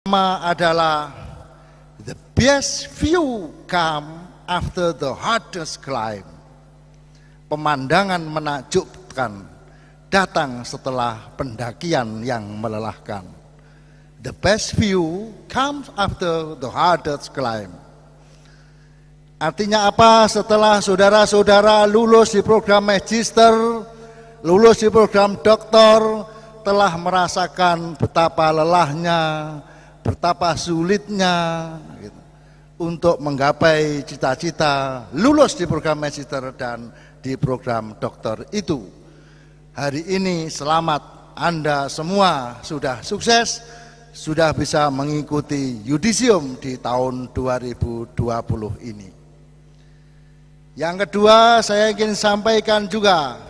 Adalah the best view come after the hardest climb. Pemandangan menakjubkan datang setelah pendakian yang melelahkan. The best view comes after the hardest climb. Artinya apa? Setelah saudara-saudara lulus di program magister, lulus di program doktor, telah merasakan betapa lelahnya, betapa sulitnya gitu, untuk menggapai cita-cita lulus di program magister dan di program doktor itu. Hari ini selamat, Anda semua sudah sukses, sudah bisa mengikuti yudisium di tahun 2020 ini. Yang kedua, saya ingin sampaikan juga,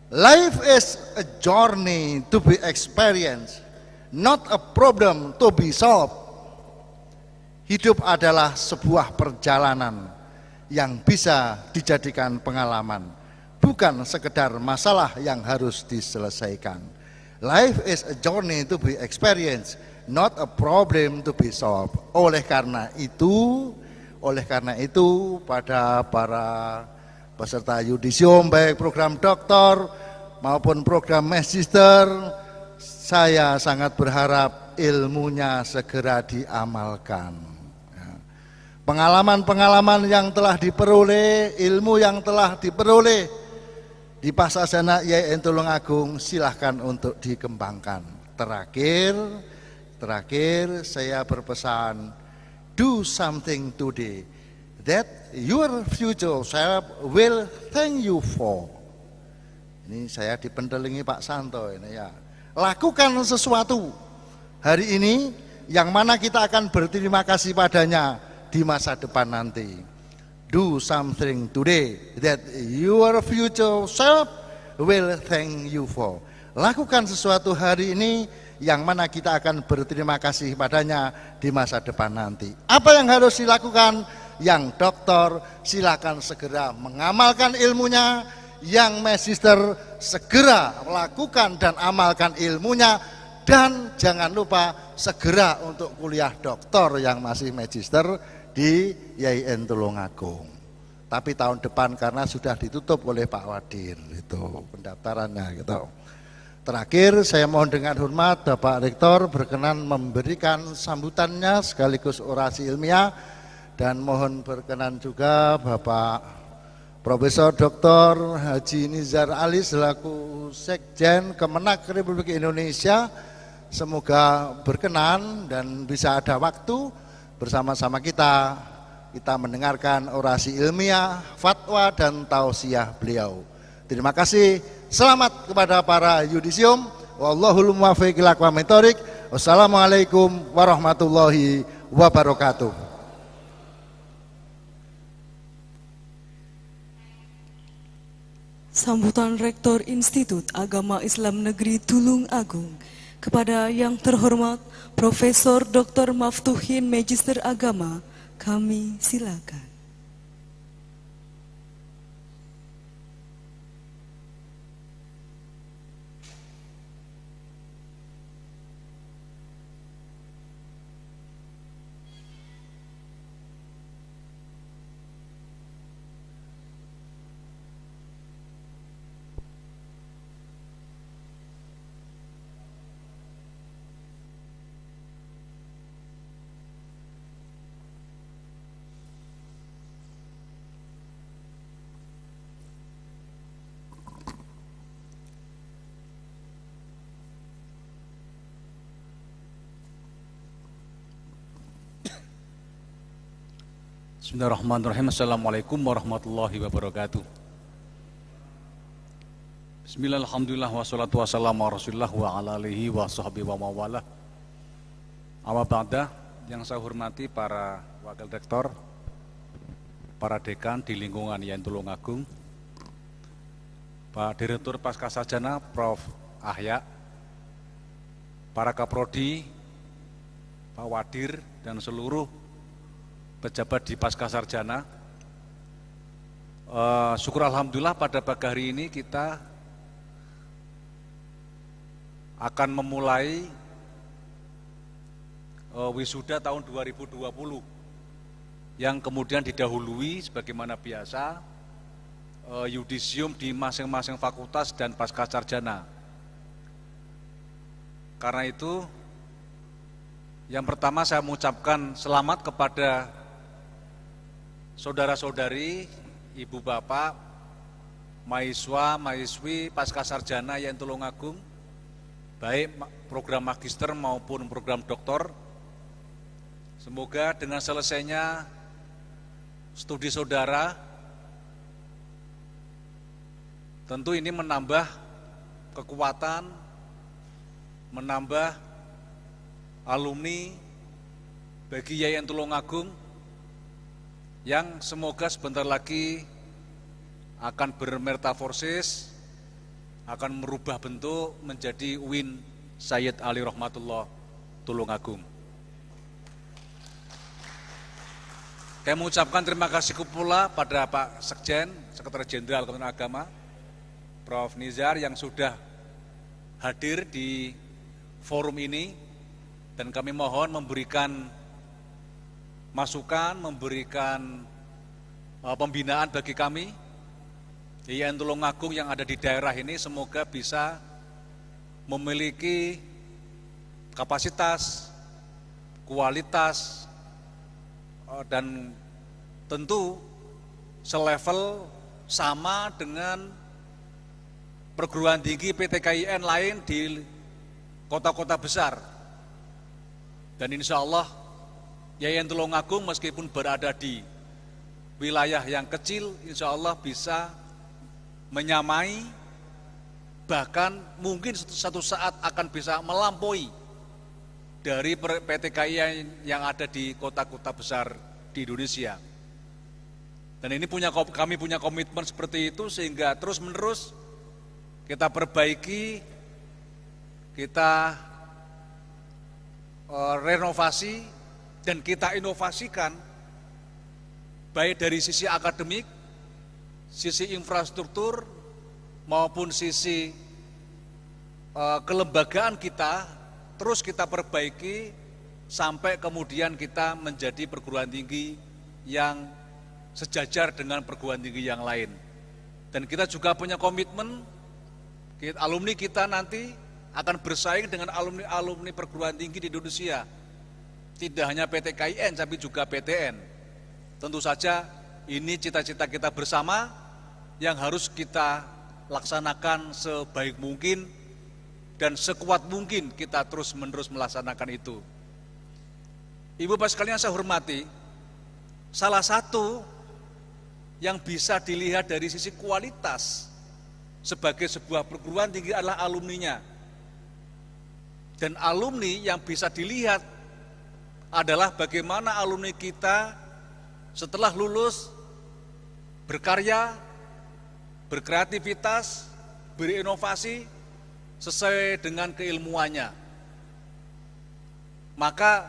life is a journey to be experienced, not a problem to be solved. Hidup adalah sebuah perjalanan yang bisa dijadikan pengalaman, bukan sekedar masalah yang harus diselesaikan. Life is a journey to be experienced, not a problem to be solved. Oleh karena itu pada para peserta yudisium baik program doktor maupun program magister, saya sangat berharap ilmunya segera diamalkan. Pengalaman-pengalaman yang telah diperoleh, ilmu yang telah diperoleh di Pasasana YIN Tulungagung silahkan untuk dikembangkan. Terakhir saya berpesan, do something today that your future self will thank you for. Ini saya dipendelingi Pak Santo ini ya. Lakukan sesuatu hari ini yang mana kita akan berterima kasih padanya di masa depan nanti. Do something today that your future self will thank you for. Lakukan sesuatu hari ini yang mana kita akan berterima kasih padanya di masa depan nanti. Apa yang harus dilakukan? Yang doktor silakan segera mengamalkan ilmunya, yang magister segera lakukan dan amalkan ilmunya, dan jangan lupa segera untuk kuliah doktor yang masih magister di YIN Tulungagung. Tapi tahun depan karena sudah ditutup oleh Pak Wadir itu pendaftarannya gitu. Terakhir saya mohon dengan hormat Bapak Rektor berkenan memberikan sambutannya sekaligus orasi ilmiah, dan mohon berkenan juga Bapak Profesor Dr. Haji Nizar Ali selaku Sekjen Kemenak Republik Indonesia, semoga berkenan dan bisa ada waktu bersama-sama kita mendengarkan orasi ilmiah, fatwa dan tausiah beliau. Terima kasih. Selamat kepada para yudisium. Wallahul muwaffiq ila aqwamit thoriq. Wassalamualaikum warahmatullahi wabarakatuh. Sambutan Rektor Institut Agama Islam Negeri Tulungagung kepada yang terhormat Profesor Dr. Maftuhin Magister Agama, kami silakan. Bismillahirrahmanirrahim. Assalamualaikum warahmatullahi wabarakatuh. Bismillahirrahmanirrahim. Wassalatu wassalamu ala Rasulillah wa ala alihi wa sahbihi wa mawalah. Amma ba'da, yang saya hormati para wakil rektor, para dekan di lingkungan YIN Tulungagung, Pak Direktur Pascasarjana Prof. Ahya, para Kaprodi, Pak Wadir dan seluruh pejabat di Pascasarjana. Syukur alhamdulillah pada pagi hari ini kita akan memulai wisuda tahun 2020 yang kemudian didahului sebagaimana biasa yudisium di masing-masing fakultas dan pasca sarjana. Karena itu yang pertama saya mengucapkan selamat kepada saudara-saudari, ibu bapak, mahasiswa, mahasiswi pasca sarjana yang Tulungagung, baik program magister maupun program doktor. Semoga dengan selesainya studi saudara, tentu ini menambah kekuatan, menambah alumni bagi Yayan Tulungagung yang semoga sebentar lagi akan bermetamorfosis, akan merubah bentuk menjadi UIN Sayyid Ali Rahmatullah Tulungagung. Saya mengucapkan terima kasih pula pada Pak Sekjen, Sekretaris Jenderal Kementerian Agama, Prof. Nizar yang sudah hadir di forum ini, dan kami mohon memberikan masukan, memberikan pembinaan bagi kami. Yayan Tulungagung yang ada di daerah ini semoga bisa memiliki kapasitas, kualitas, dan tentu selevel sama dengan perguruan tinggi PTKIN lain di kota-kota besar. Dan insya Allah Yayan Tulungagung meskipun berada di wilayah yang kecil, insya Allah bisa menyamai, bahkan mungkin satu saat akan bisa melampaui dari PTKI yang ada di kota-kota besar di Indonesia. Dan ini kami punya komitmen seperti itu sehingga terus-menerus kita perbaiki, kita renovasi, dan kita inovasikan baik dari sisi akademik, sisi infrastruktur, maupun sisi kelembagaan kita, terus kita perbaiki sampai kemudian kita menjadi perguruan tinggi yang sejajar dengan perguruan tinggi yang lain. Dan kita juga punya komitmen, alumni kita nanti akan bersaing dengan alumni-alumni perguruan tinggi di Indonesia. Tidak hanya PTKIN, tapi juga PTN. Tentu saja ini cita-cita kita bersama yang harus kita laksanakan sebaik mungkin dan sekuat mungkin kita terus-menerus melaksanakan itu. Ibu Bapak sekalian saya hormati, salah satu yang bisa dilihat dari sisi kualitas sebagai sebuah perguruan tinggi adalah alumninya. Dan alumni yang bisa dilihat adalah bagaimana alumni kita setelah lulus berkarya, berkreativitas, berinovasi sesuai dengan keilmuannya. Maka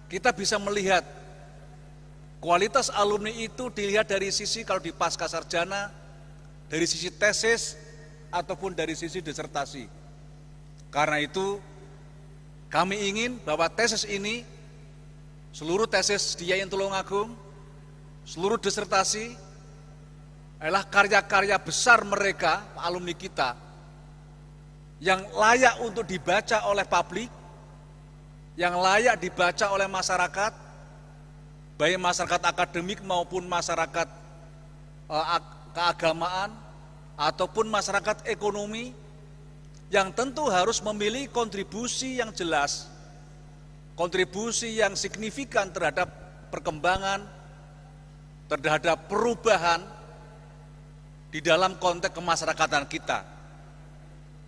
kita bisa melihat kualitas alumni itu dilihat dari sisi kalau di pasca sarjana, dari sisi tesis ataupun dari sisi disertasi. Karena itu kami ingin bahwa tesis ini, seluruh tesis di Yayan Tulungagung, seluruh disertasi adalah karya-karya besar mereka, alumni kita, yang layak untuk dibaca oleh publik, yang layak dibaca oleh masyarakat, baik masyarakat akademik maupun masyarakat keagamaan, ataupun masyarakat ekonomi, yang tentu harus memiliki kontribusi yang jelas, kontribusi yang signifikan terhadap perkembangan, terhadap perubahan di dalam konteks kemasyarakatan kita.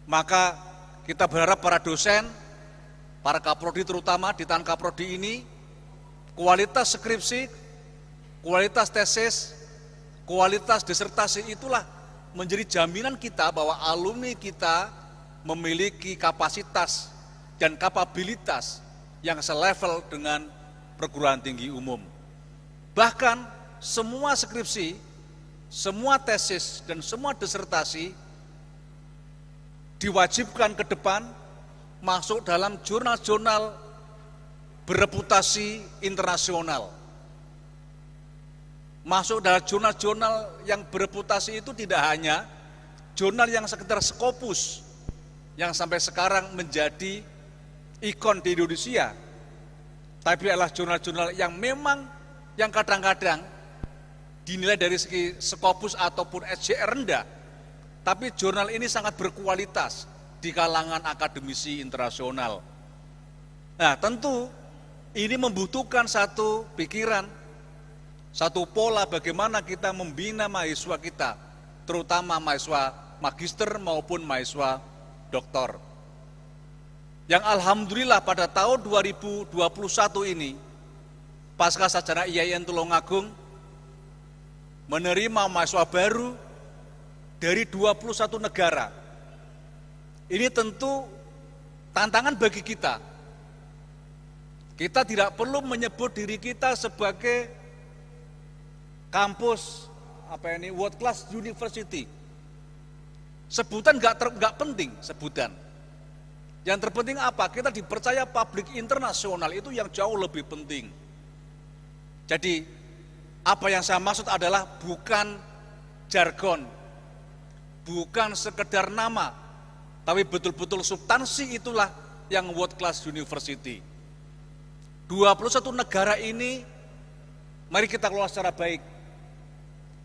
Maka kita berharap para dosen, para kaprodi terutama di tahun kaprodi ini, kualitas skripsi, kualitas tesis, kualitas disertasi itulah menjadi jaminan kita bahwa alumni kita memiliki kapasitas dan kapabilitas yang selevel dengan perguruan tinggi umum. Bahkan semua skripsi, semua tesis, dan semua disertasi diwajibkan ke depan masuk dalam jurnal-jurnal bereputasi internasional. Masuk dalam jurnal-jurnal yang bereputasi itu tidak hanya jurnal yang sekedar Scopus, yang sampai sekarang menjadi ikon di Indonesia, tapi adalah jurnal-jurnal yang memang yang kadang-kadang dinilai dari segi Scopus ataupun SJR rendah, tapi jurnal ini sangat berkualitas di kalangan akademisi internasional. Nah, tentu ini membutuhkan satu pikiran, satu pola bagaimana kita membina mahasiswa kita, terutama mahasiswa magister maupun mahasiswa doktor. Yang alhamdulillah pada tahun 2021 ini, Pasca Sarjana IAIN Tulungagung menerima mahasiswa baru dari 21 negara. Ini tentu tantangan bagi kita. Kita tidak perlu menyebut diri kita sebagai kampus world class university. Sebutan nggak penting sebutan. Yang terpenting apa? Kita dipercaya publik internasional, itu yang jauh lebih penting. Jadi apa yang saya maksud adalah bukan jargon, bukan sekedar nama, tapi betul-betul substansi itulah yang world class university. 21 negara ini mari kita kelola secara baik.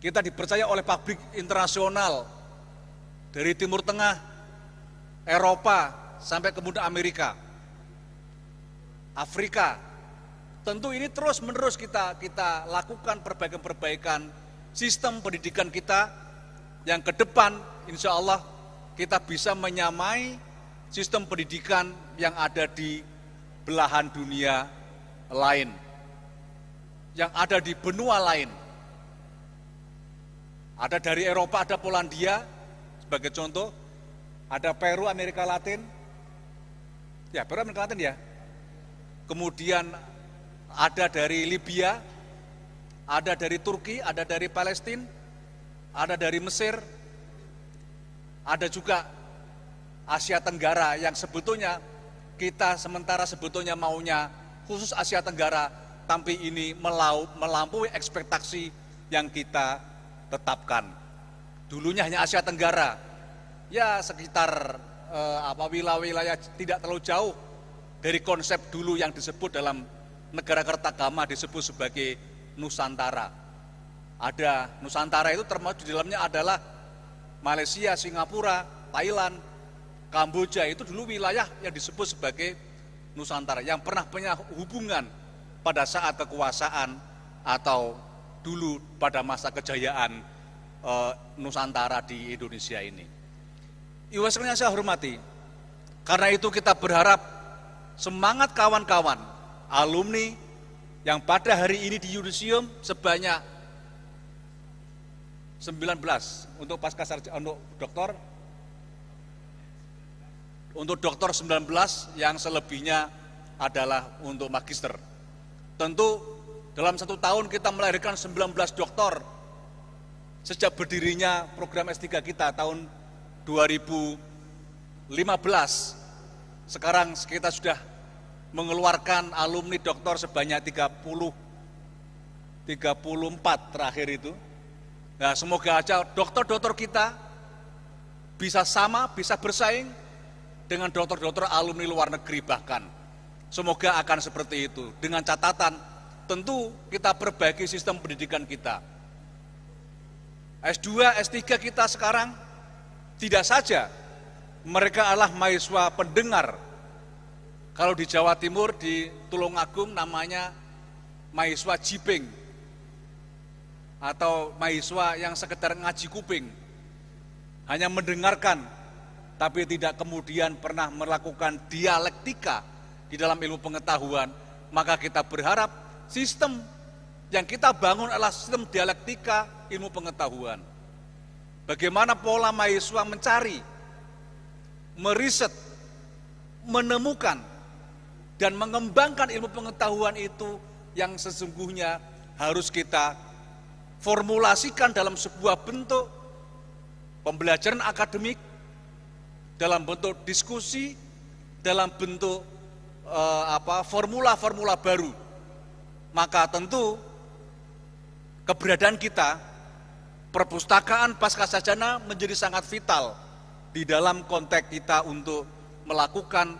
Kita dipercaya oleh publik internasional dari Timur Tengah, Eropa, sampai kemudian Amerika, Afrika. Tentu ini terus-menerus kita lakukan perbaikan-perbaikan sistem pendidikan kita yang ke depan insya Allah kita bisa menyamai sistem pendidikan yang ada di belahan dunia lain, yang ada di benua lain. Ada dari Eropa, ada Polandia, sebagai contoh, ada Peru, Amerika Latin, ya Peru, Amerika Latin ya. Kemudian ada dari Libya, ada dari Turki, ada dari Palestina, ada dari Mesir, ada juga Asia Tenggara yang sebetulnya kita sementara sebetulnya maunya khusus Asia Tenggara, tapi ini melampaui ekspektasi yang kita tetapkan. Dulunya hanya Asia Tenggara, ya sekitar wilayah-wilayah tidak terlalu jauh dari konsep dulu yang disebut dalam negara kertagama disebut sebagai Nusantara. Ada Nusantara itu termasuk di dalamnya adalah Malaysia, Singapura, Thailand, Kamboja, itu dulu wilayah yang disebut sebagai Nusantara, yang pernah punya hubungan pada saat kekuasaan atau dulu pada masa kejayaan Nusantara di Indonesia ini. Ibu sekalian saya hormati, karena itu kita berharap semangat kawan-kawan alumni yang pada hari ini di Yudisium sebanyak 19 untuk pasca sarjana, untuk doktor 19, yang selebihnya adalah untuk magister. Tentu dalam 1 tahun kita melahirkan 19 doktor sejak berdirinya program S3 kita tahun 2015. Sekarang kita sudah mengeluarkan alumni doktor sebanyak 34 terakhir itu. Nah, semoga aja dokter-dokter kita bisa bersaing dengan dokter-dokter alumni luar negeri bahkan. Semoga akan seperti itu, dengan catatan tentu kita perbaiki sistem pendidikan kita. S2, S3 kita sekarang tidak saja mereka adalah mahasiswa pendengar. Kalau di Jawa Timur, di Tulungagung namanya mahasiswa jiping, atau mahasiswa yang sekedar ngaji kuping, hanya mendengarkan, tapi tidak kemudian pernah melakukan dialektika di dalam ilmu pengetahuan. Maka kita berharap sistem yang kita bangun adalah sistem dialektika ilmu pengetahuan. Bagaimana pola mahasiswa mencari, meriset, menemukan, dan mengembangkan ilmu pengetahuan itu yang sesungguhnya harus kita formulasikan dalam sebuah bentuk pembelajaran akademik, dalam bentuk diskusi, dalam bentuk formula-formula baru, maka tentu keberadaan kita, perpustakaan Pascasarjana menjadi sangat vital di dalam konteks kita untuk melakukan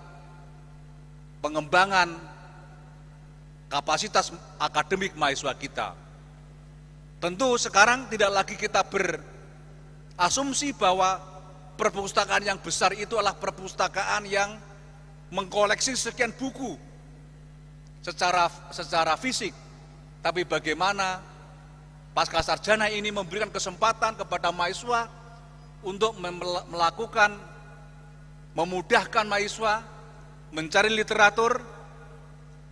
pengembangan kapasitas akademik mahasiswa kita. Tentu sekarang tidak lagi kita berasumsi bahwa perpustakaan yang besar itu adalah perpustakaan yang mengkoleksi sekian buku secara fisik, tapi bagaimana Pascasarjana ini memberikan kesempatan kepada mahasiswa untuk melakukan, memudahkan mahasiswa mencari literatur,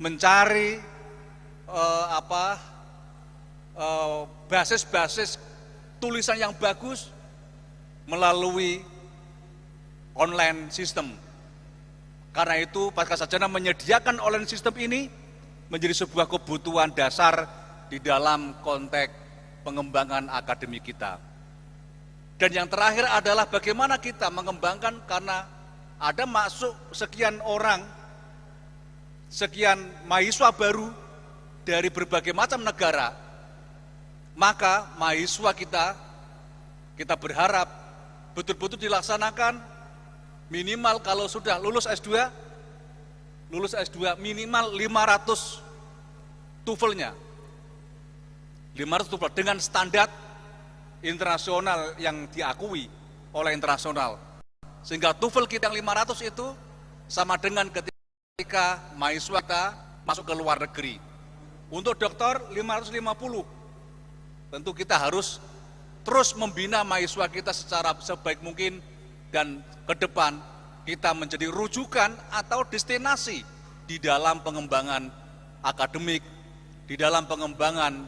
mencari basis-basis tulisan yang bagus melalui online system. Karena itu Pascasarjana menyediakan online system ini menjadi sebuah kebutuhan dasar di dalam konteks pengembangan akademik kita. Dan yang terakhir adalah bagaimana kita mengembangkan, karena ada masuk sekian orang, sekian mahasiswa baru dari berbagai macam negara, maka mahasiswa kita berharap betul-betul dilaksanakan minimal kalau sudah lulus S2 minimal 500 TOEFL-nya. 500 TOEFL dengan standar internasional yang diakui oleh internasional. Sehingga TOEFL kita yang 500 itu sama dengan ketika mahasiswa kita masuk ke luar negeri. Untuk doktor 550. Tentu kita harus terus membina mahasiswa kita secara sebaik mungkin, dan ke depan kita menjadi rujukan atau destinasi di dalam pengembangan akademik, di dalam pengembangan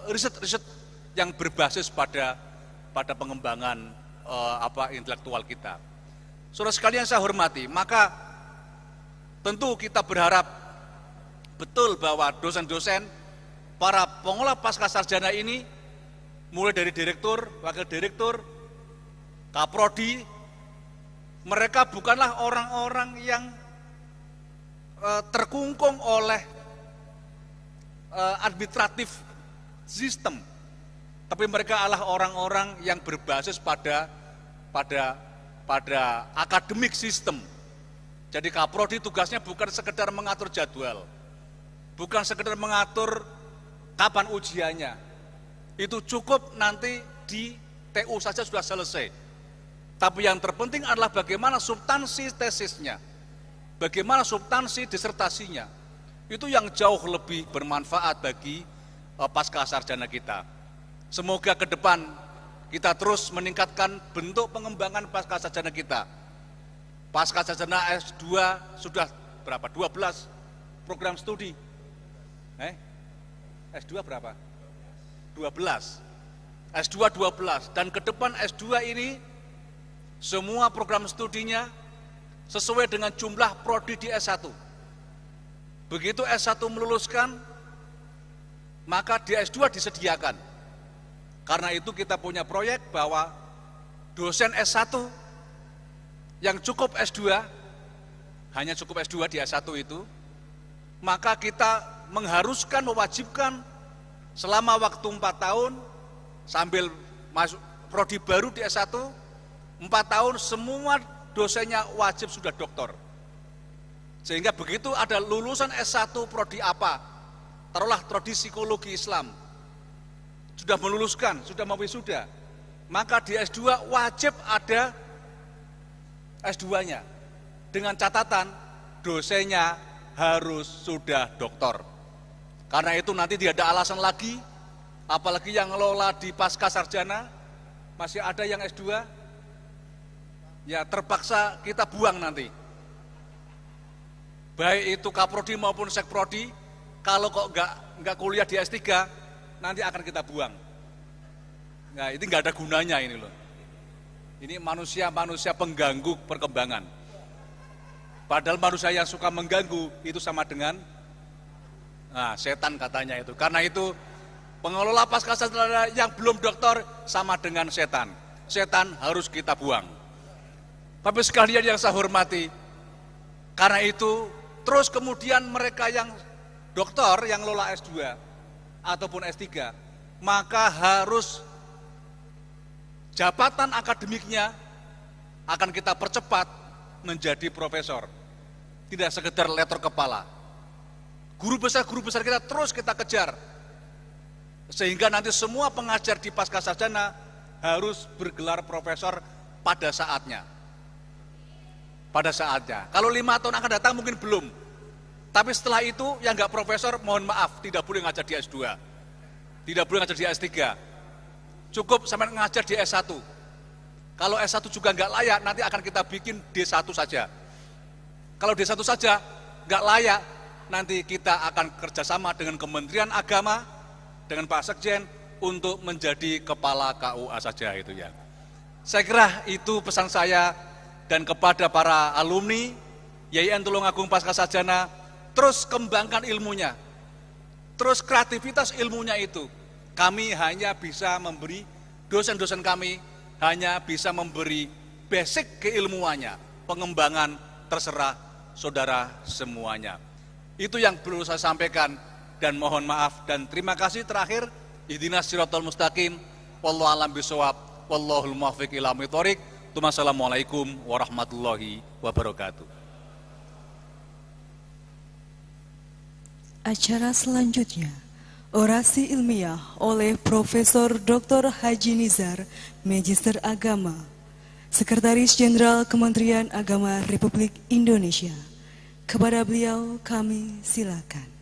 riset-riset yang berbasis pada pengembangan intelektual kita. Saudara sekalian saya hormati, maka tentu kita berharap betul bahwa dosen-dosen, para pengelola Pascasarjana ini, mulai dari direktur, wakil direktur, kaprodi, mereka bukanlah orang-orang yang terkungkung oleh administratif sistem, tapi mereka adalah orang-orang yang berbasis pada akademik sistem. Jadi kaprodi tugasnya bukan sekedar mengatur jadwal, bukan sekedar mengatur kapan ujiannya. Itu cukup nanti di TU saja sudah selesai. Tapi yang terpenting adalah bagaimana substansi tesisnya, bagaimana substansi disertasinya. Itu yang jauh lebih bermanfaat bagi Pascasarjana kita. Semoga ke depan kita terus meningkatkan bentuk pengembangan Pascasarjana kita. Pascasarjana S2 sudah berapa? 12 program studi. S2 berapa? 12. S2 12. Dan ke depan S2 ini semua program studinya sesuai dengan jumlah prodi di S1. Begitu S1 meluluskan, maka di S2 disediakan. Karena itu kita punya proyek bahwa dosen S1 yang cukup S2, hanya cukup S2 di S1 itu, maka kita mengharuskan, mewajibkan selama waktu 4 tahun, sambil masuk prodi baru di S1, 4 tahun semua dosennya wajib sudah doktor. Sehingga begitu ada lulusan S1 prodi apa, taruhlah prodi psikologi Islam, sudah meluluskan, sudah mewisuda, maka di S2 wajib ada S2-nya. Dengan catatan dosennya harus sudah doktor. Karena itu nanti tidak ada alasan lagi, apalagi yang ngelola di Pascasarjana, masih ada yang S2, ya terpaksa kita buang nanti. Baik itu kaprodi maupun sekprodi, kalau kok enggak kuliah di S3, nanti akan kita buang. Nah, ini enggak ada gunanya ini loh. Ini manusia-manusia pengganggu perkembangan. Padahal manusia yang suka mengganggu itu sama dengan setan katanya itu. Karena itu pengelola Pascasarjana yang belum doktor sama dengan setan. Setan harus kita buang. Tapi sekalian yang saya hormati, karena itu Terus kemudian mereka yang dokter yang lola S2 ataupun S3, maka harus jabatan akademiknya akan kita percepat menjadi profesor. Tidak sekedar letter kepala. Guru besar kita terus kita kejar. Sehingga nanti semua pengajar di pasca sarjana harus bergelar profesor pada saatnya. Pada saatnya. Kalau 5 tahun akan datang mungkin belum. Tapi setelah itu yang nggak profesor mohon maaf tidak boleh ngajar di S2. Tidak boleh ngajar di S3. Cukup sampai ngajar di S1. Kalau S1 juga nggak layak nanti akan kita bikin D1 saja. Kalau D1 saja nggak layak nanti kita akan kerjasama dengan Kementerian Agama, dengan Pak Sekjen untuk menjadi kepala KUA saja itu ya. Saya kira itu pesan saya dan kepada para alumni YIN Tulungagung Pasca Sarjana, terus kembangkan ilmunya, terus kreativitas ilmunya itu. Kami hanya bisa memberi, dosen-dosen kami hanya bisa memberi basic keilmuannya, pengembangan terserah saudara semuanya. Itu yang perlu saya sampaikan dan mohon maaf dan terima kasih terakhir. Ihdinas siratal mustaqim, wallahu a'lam bishawab, wallahul muwaffiq ila aqwamit thoriq. Wassalamualaikum warahmatullahi wabarakatuh. Acara selanjutnya, orasi ilmiah oleh Profesor Dr. Haji Nizar, Magister Agama, Sekretaris Jenderal Kementerian Agama Republik Indonesia. Kepada beliau kami silakan.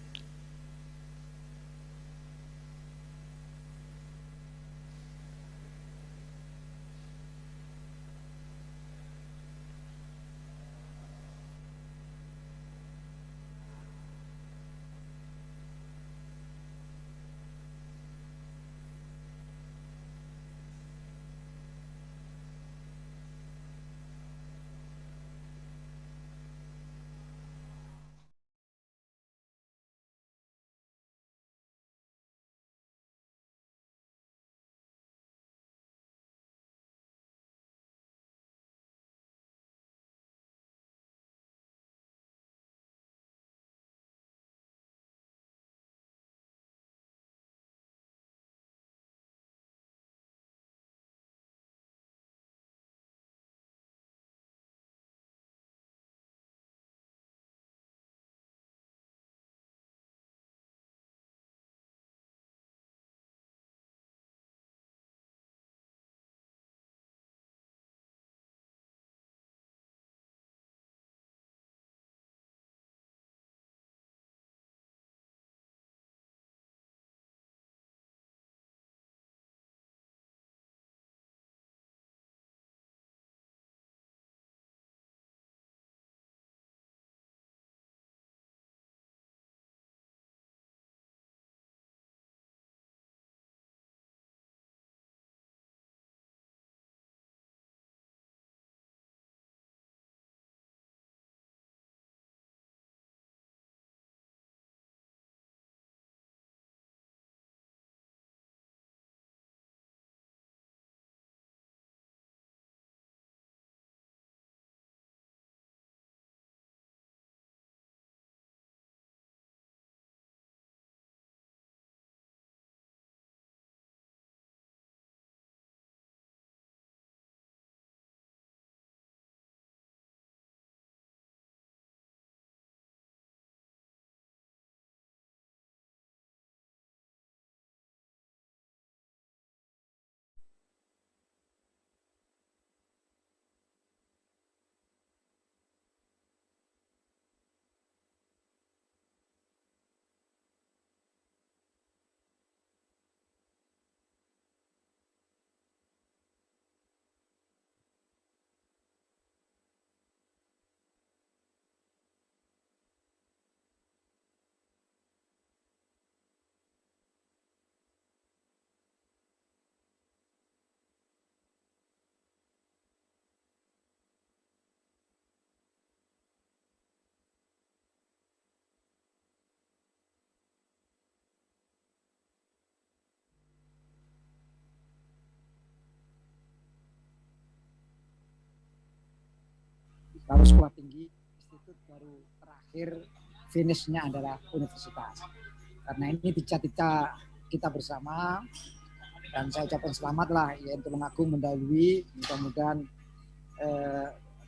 Kalau sekolah tinggi institut baru terakhir akhir finishnya adalah universitas. Karena ini cita-cita kita bersama, dan saya ucapkan selamat lah IAIN Tulungagung mendahului, mudah-mudahan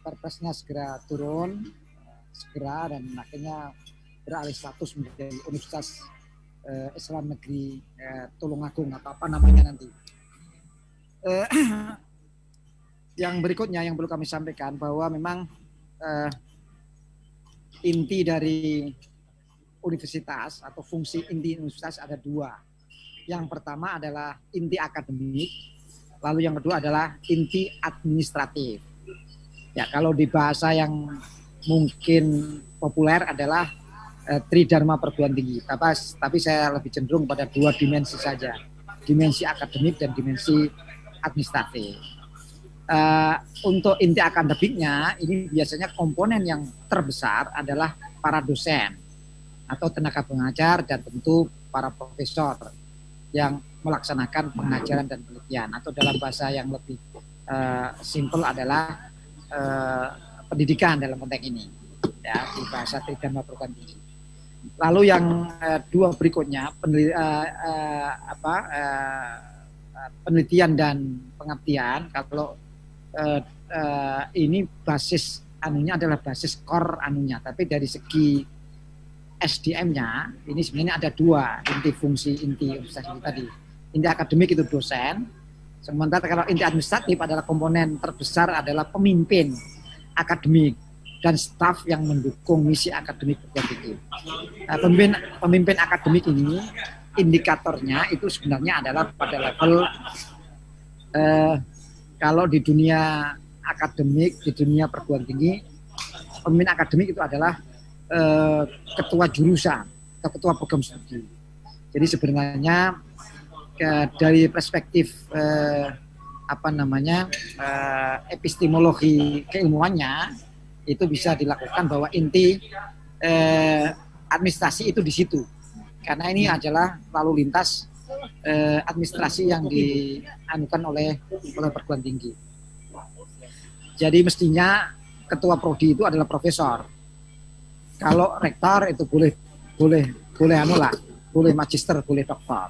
perpresnya segera turun segera dan akhirnya beralih status menjadi Universitas Islam Negeri Tulungagung atau apa namanya nanti. Yang berikutnya yang perlu kami sampaikan bahwa memang inti dari universitas atau fungsi inti universitas ada dua. Yang pertama adalah inti akademik, lalu yang kedua adalah inti administratif. Ya, kalau di bahasa yang mungkin populer adalah tridharma perguruan tinggi. Tapi saya lebih cenderung pada dua dimensi saja, dimensi akademik dan dimensi administratif. Untuk inti akademiknya ini biasanya komponen yang terbesar adalah para dosen atau tenaga pengajar dan tentu para profesor yang melaksanakan pengajaran dan penelitian, atau dalam bahasa yang lebih simpel adalah pendidikan dalam konteks ini, ya, di bahasa tridharma perguruan tinggi. Lalu yang dua berikutnya penelitian dan pengabdian. Kalau ini basis anunya adalah basis core anunya, tapi dari segi SDM-nya ini sebenarnya ada dua inti fungsi inti universitas ini tadi. Inti akademik itu dosen, sementara kalau inti administratif adalah komponen terbesar adalah pemimpin akademik dan staf yang mendukung misi akademik perguruan tinggi. Pemimpin akademik ini indikatornya itu sebenarnya adalah pada level kalau di dunia akademik, di dunia perguruan tinggi, pemimpin akademik itu adalah ketua jurusan atau ketua program studi. Jadi sebenarnya dari perspektif epistemologi keilmuannya itu bisa dilakukan bahwa inti administrasi itu di situ, karena ini adalah lalu lintas administrasi yang dianukan oleh perguruan tinggi. Jadi mestinya ketua prodi itu adalah profesor. Kalau rektor itu boleh magister, boleh doktor.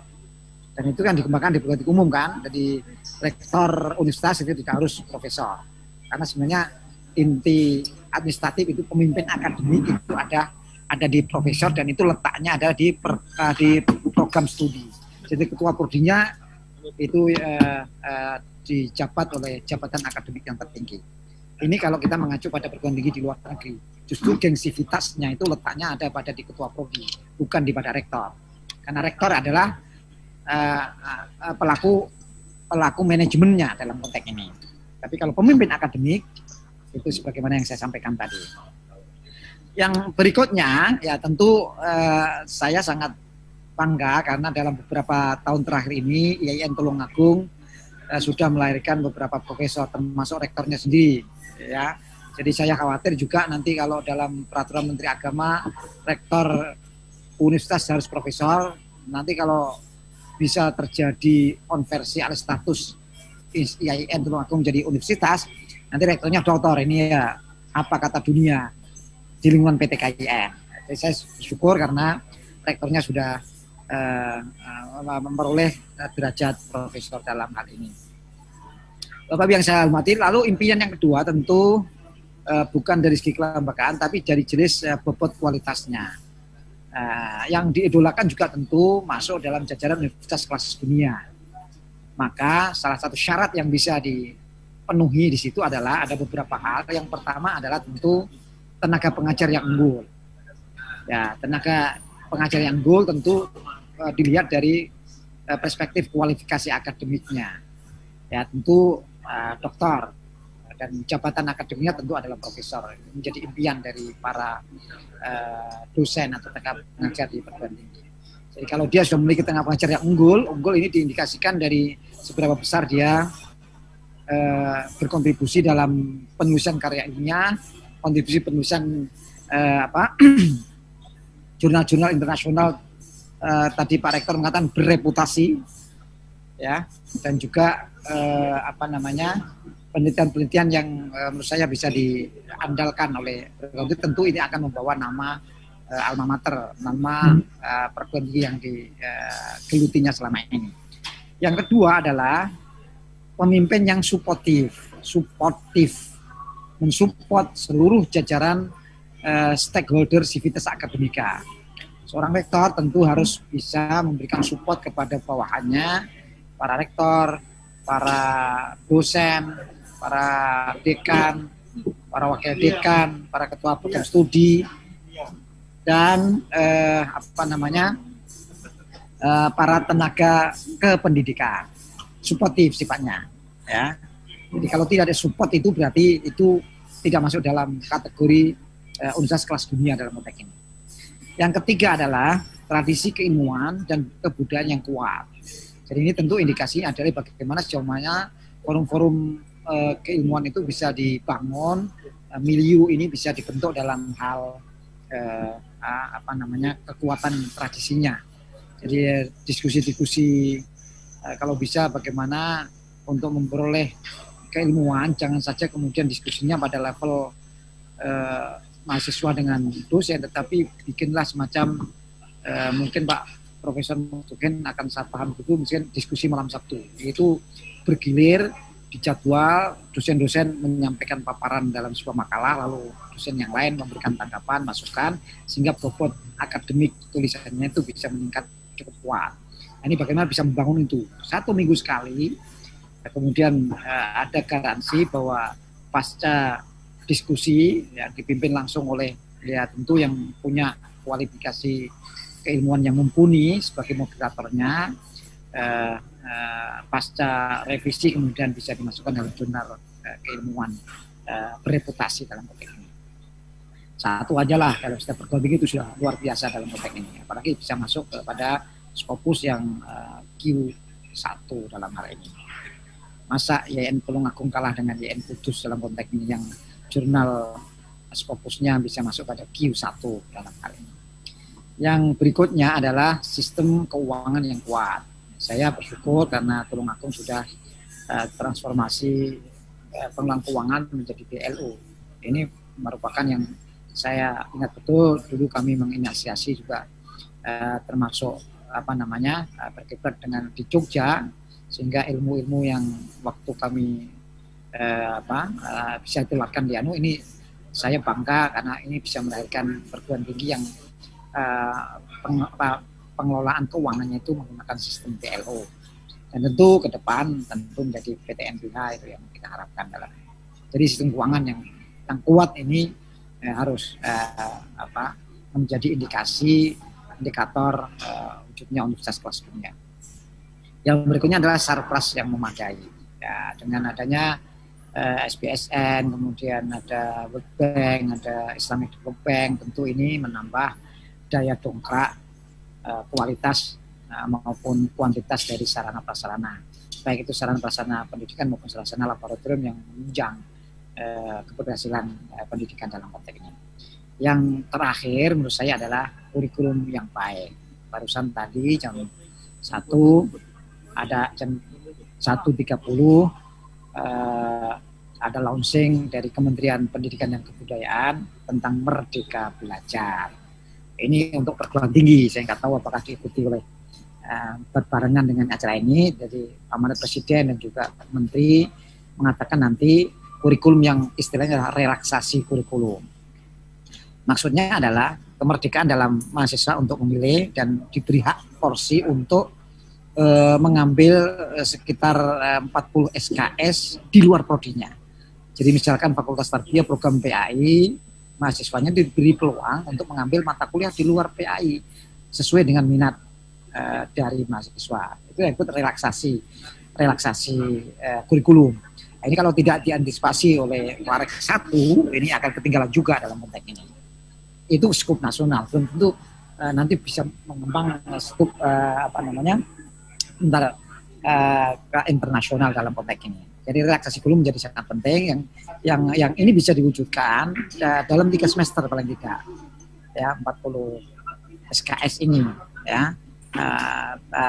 Dan itu kan dikembangkan di perguruan tinggi umum kan. Jadi rektor universitas itu tidak harus profesor. Karena sebenarnya inti administratif itu pemimpin akademik itu ada di profesor, dan itu letaknya ada di program studi. Jadi ketua prodinya itu dijabat oleh jabatan akademik yang tertinggi. Ini kalau kita mengacu pada perguruan tinggi di luar negeri. Justru gengsivitasnya itu letaknya ada pada di ketua prodi, bukan di pada rektor. Karena rektor adalah pelaku manajemennya dalam konteks ini. Tapi kalau pemimpin akademik itu sebagaimana yang saya sampaikan tadi. Yang berikutnya ya tentu saya sangat bangga karena dalam beberapa tahun terakhir ini IAIN Tulungagung sudah melahirkan beberapa profesor, termasuk rektornya sendiri, ya. Jadi saya khawatir juga nanti kalau dalam peraturan Menteri Agama rektor universitas harus profesor, nanti kalau bisa terjadi konversi alih status IAIN Tulungagung jadi universitas, nanti rektornya doktor. Ini ya apa kata dunia di lingkungan PT KIN. Jadi saya bersyukur karena rektornya sudah memperoleh derajat profesor dalam hal ini. Bapak yang saya hormati, lalu impian yang kedua tentu bukan dari segi kelembagaan, tapi dari jenis bobot kualitasnya. Yang diidolakan juga tentu masuk dalam jajaran universitas kelas dunia. Maka salah satu syarat yang bisa dipenuhi di situ adalah ada beberapa hal. Yang pertama adalah tentu tenaga pengajar yang unggul. Ya, tenaga pengajar yang unggul tentu dilihat dari perspektif kualifikasi akademiknya. Ya, tentu doktor dan jabatan akademiknya tentu adalah profesor. Menjadi impian dari para dosen atau tenaga pengajar di perguruan tinggi. Jadi kalau dia sudah memiliki tenaga pengajar yang unggul ini diindikasikan dari seberapa besar dia berkontribusi dalam penulisan karya ilmiah, kontribusi penulisan jurnal-jurnal internasional. Tadi Pak Rektor mengatakan bereputasi, ya, dan juga penelitian-penelitian yang menurut saya bisa diandalkan oleh tentu ini akan membawa nama alma mater, nama perguruan tinggi yang digelutinya selama ini. Yang kedua adalah pemimpin yang suportif, mensupport seluruh jajaran stakeholder sivitas akademika. Seorang rektor tentu harus bisa memberikan support kepada bawahannya, para rektor, para dosen, para dekan, para wakil dekan, para ketua program studi, dan para tenaga kependidikan, suportif sifatnya, ya. Jadi kalau tidak ada support itu berarti itu tidak masuk dalam kategori universitas kelas dunia dalam konteks ini. Yang ketiga adalah tradisi keilmuan dan kebudayaan yang kuat. Jadi ini tentu indikasinya adalah bagaimana sejauh mana forum-forum keilmuan itu bisa dibangun, milieu ini bisa dibentuk dalam hal kekuatan tradisinya. Jadi diskusi-diskusi kalau bisa bagaimana untuk memperoleh keilmuan, jangan saja kemudian diskusinya pada level mahasiswa dengan dosen, tetapi bikinlah semacam mungkin Pak Profesor mungkin akan saya paham dulu, mungkin diskusi malam Sabtu, yaitu bergilir dijadwal, dosen-dosen menyampaikan paparan dalam sebuah makalah, lalu dosen yang lain memberikan tanggapan, masukan, sehingga bobot akademik tulisannya itu bisa meningkat cukup kuat. Nah, ini bagaimana bisa membangun itu 1 minggu sekali, kemudian ada garansi bahwa pasca diskusi yang dipimpin langsung oleh tentu yang punya kualifikasi keilmuan yang mumpuni sebagai moderatornya, pasca revisi kemudian bisa dimasukkan dalam jurnal keilmuan bereputasi dalam konteks ini. Satu aja lah kalau sudah perguruan tinggi itu sudah luar biasa dalam konteks ini, apalagi bisa masuk kepada Scopus yang Q1 dalam hal ini. Masa YN Tulungagung kalah dengan YN Kudus dalam konteks ini yang jurnal Scopusnya bisa masuk pada Q1 dalam hal ini. Yang berikutnya adalah sistem keuangan yang kuat. Saya bersyukur karena Tulungagung sudah transformasi pengelolaan keuangan menjadi BLU. Ini merupakan yang saya ingat betul dulu kami menginisiasi juga termasuk berkiblat dengan di Jogja, sehingga ilmu-ilmu yang waktu kami bisa ditularkan di ANU ini saya bangga karena ini bisa melahirkan perguruan tinggi yang pengelolaan keuangannya itu menggunakan sistem BLO, dan tentu ke depan tentu menjadi PTNBH itu yang kita harapkan dalam. Jadi sistem keuangan yang kuat ini harus menjadi indikator wujudnya universitas kelas dunia. Yang berikutnya adalah sarpras yang memadai. Ya, dengan adanya SBSN, kemudian ada World Bank, ada Islamic Development Bank, tentu ini menambah daya dongkrak kualitas maupun kuantitas dari sarana prasarana, baik itu sarana prasarana pendidikan maupun sarana laboratorium yang menunjang keberhasilan pendidikan dalam konteks ini. Yang terakhir menurut saya adalah kurikulum yang baik. Barusan tadi jam 1 ada jam 1.30 ada launching dari Kementerian Pendidikan dan Kebudayaan tentang Merdeka Belajar. Ini untuk perguruan tinggi, saya nggak tahu apakah diikuti oleh berbarengan dengan acara ini. Jadi amanat Presiden dan juga Menteri mengatakan nanti kurikulum yang istilahnya adalah relaksasi kurikulum. Maksudnya adalah kemerdekaan dalam mahasiswa untuk memilih dan diberi hak porsi untuk mengambil sekitar 40 SKS di luar prodinya. Jadi misalkan Fakultas Tarbiyah program PAI, mahasiswanya diberi peluang untuk mengambil mata kuliah di luar PAI sesuai dengan minat dari mahasiswa. Itu yang disebut relaksasi kurikulum. Nah, ini kalau tidak diantisipasi oleh Warek 1, ini akan ketinggalan juga dalam konteks ini. Itu skup nasional, tentu nanti bisa mengembang skup ke internasional dalam konteks ini. Jadi relaksasi kurikulum menjadi sangat penting yang ini bisa diwujudkan dalam 3 semester paling tidak, ya 40 SKS ini, ya.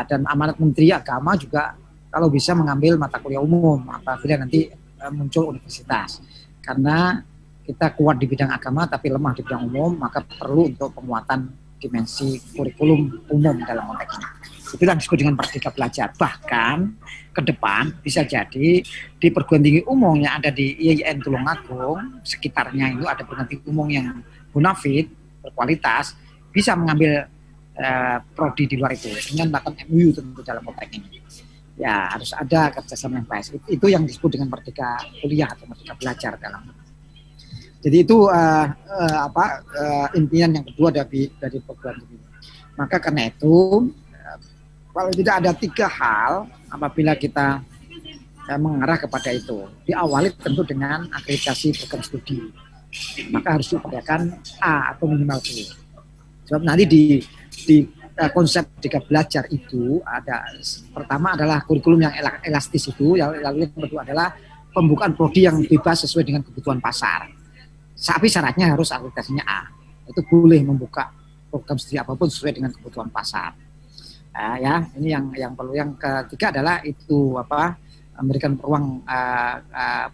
Dan amanat Menteri Agama juga kalau bisa mengambil mata kuliah umum apabila nanti muncul universitas. Karena kita kuat di bidang agama tapi lemah di bidang umum, maka perlu untuk penguatan dimensi kurikulum umum dalam konteks ini. Itulah yang disebut dengan Merdeka Belajar. Bahkan ke depan bisa jadi di perguruan tinggi umum yang ada di IAIN Tulungagung, sekitarnya itu ada perguruan tinggi umum yang bonafit, berkualitas, bisa mengambil prodi di luar itu dengan melakukan MUU tentu dalam konteks ini. Ya harus ada kerjasama yang baik. Itu yang disebut dengan Merdeka Kuliah atau Merdeka Belajar dalam. Jadi itu impian yang kedua dari program ini. Maka karena itu kalau tidak ada 3 hal apabila kita mengarah kepada itu, diawali tentu dengan akreditasi program studi. Maka harus diupayakan A atau minimal B. Sebab nanti di konsep Merdeka Belajar itu ada pertama adalah kurikulum yang elastis itu, lalu yang kedua adalah pembukaan prodi yang bebas sesuai dengan kebutuhan pasar. Tapi syaratnya harus akreditasinya A. Itu boleh membuka program studi apapun sesuai dengan kebutuhan pasar. Ya, ini yang perlu. Yang ketiga adalah itu memberikan peluang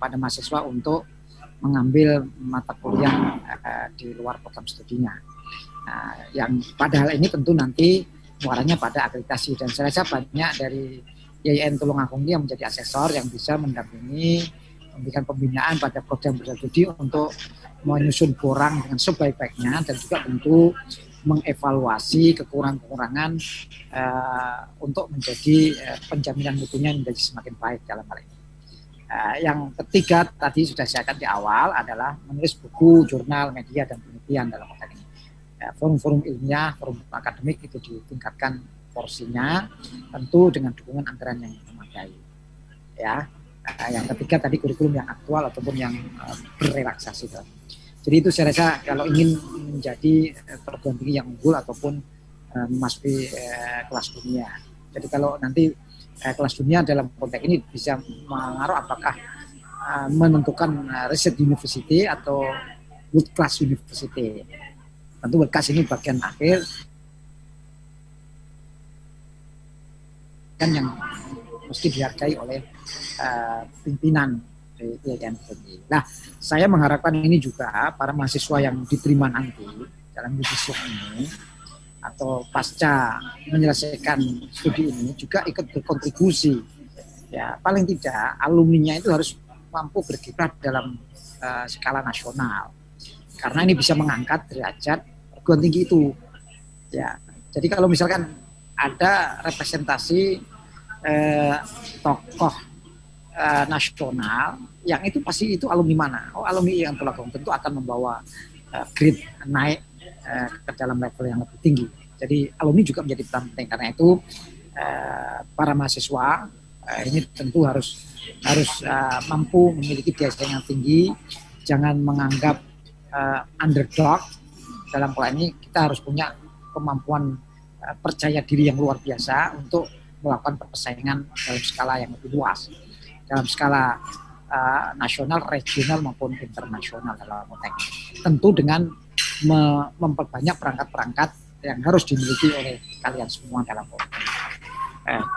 pada mahasiswa untuk mengambil mata kuliah di luar program studinya. Yang pada hal ini tentu nanti muaranya pada akreditasi, dan saya rasa banyak dari IAIN Tulungagung yang menjadi asesor yang bisa mendampingi, memberikan pembinaan pada program studi untuk menyusun borang dengan sebaik-baiknya, dan juga tentu mengevaluasi kekurangan-kekurangan untuk menjadi penjaminan mutunya menjadi semakin baik dalam hal ini. Yang ketiga tadi sudah saya katakan di awal adalah menulis buku, jurnal, media, dan penelitian dalam konteks ini. Forum-forum ilmiah, forum akademik itu ditingkatkan porsinya, tentu dengan dukungan anggaran yang memadai. Ya, yang ketiga tadi kurikulum yang aktual ataupun yang berrelaksasi. Jadi itu saya rasa kalau ingin menjadi perguruan tinggi yang unggul ataupun memasuki kelas dunia. Jadi kalau nanti kelas dunia dalam konteks ini bisa mengaruh apakah menentukan research university atau world class university. Tentu world class ini bagian akhir kan yang mesti dihargai oleh pimpinan di IAIN. Nah, saya mengharapkan ini juga para mahasiswa yang diterima nanti dalam yudisium ini atau pasca menyelesaikan studi ini juga ikut berkontribusi. Ya, paling tidak alumninya itu harus mampu berkiprah dalam skala nasional. Karena ini bisa mengangkat derajat perguruan tinggi itu. Ya, jadi kalau misalkan ada representasi tokoh nasional yang itu pasti itu alumni mana? Oh, alumni yang Tulungagung tentu akan membawa grade naik ke dalam level yang lebih tinggi. Jadi alumni juga menjadi penting. Karena itu para mahasiswa ini tentu harus mampu memiliki biasa yang tinggi, jangan menganggap underdog. Dalam hal ini kita harus punya kemampuan percaya diri yang luar biasa untuk melakukan persaingan dalam skala yang lebih luas, dalam skala nasional, regional maupun internasional dalam konteks. Tentu dengan memperbanyak perangkat-perangkat yang harus dimiliki oleh kalian semua dalam konteks.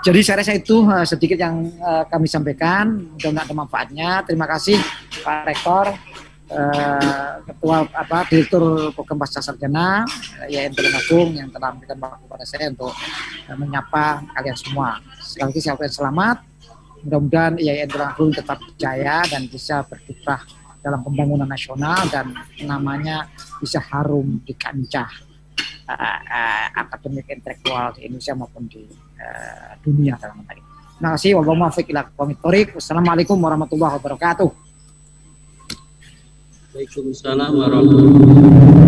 Jadi saya rasa itu sedikit yang kami sampaikan, mudah-mudahan ada manfaatnya. Terima kasih Pak Rektor, Ketua Direktur Program Pasca Sarjana IAIN Tulungagung yang telah memberikan waktu kepada saya untuk menyapa kalian semua. Sekali lagi saya ucapkan selamat. Mudah-mudahan IAIN Tulungagung tetap jaya dan bisa berkiprah dalam pembangunan nasional dan namanya bisa harum di kancah akademik intelektual di Indonesia maupun di dunia dalam hal ini. Terima kasih. Wassalamualaikum warahmatullahi wabarakatuh. Waalaikumsalam warahmatullahi wabarakatuh.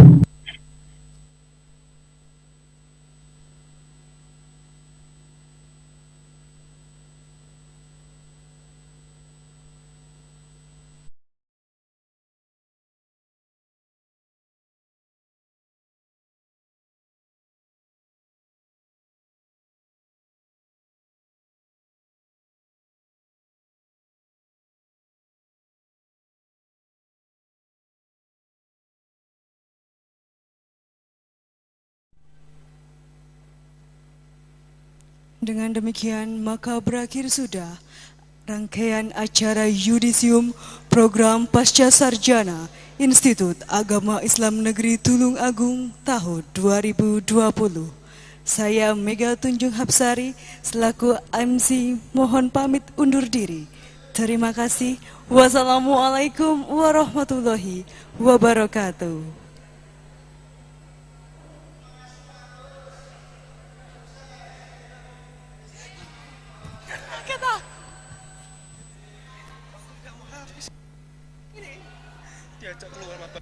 Dengan demikian maka berakhir sudah rangkaian acara yudisium program Pasca Sarjana Institut Agama Islam Negeri Tulung Agung tahun 2020. Saya Mega Tunjung Hapsari selaku MC mohon pamit undur diri. Terima kasih. Wassalamualaikum warahmatullahi wabarakatuh. Diajak keluar mata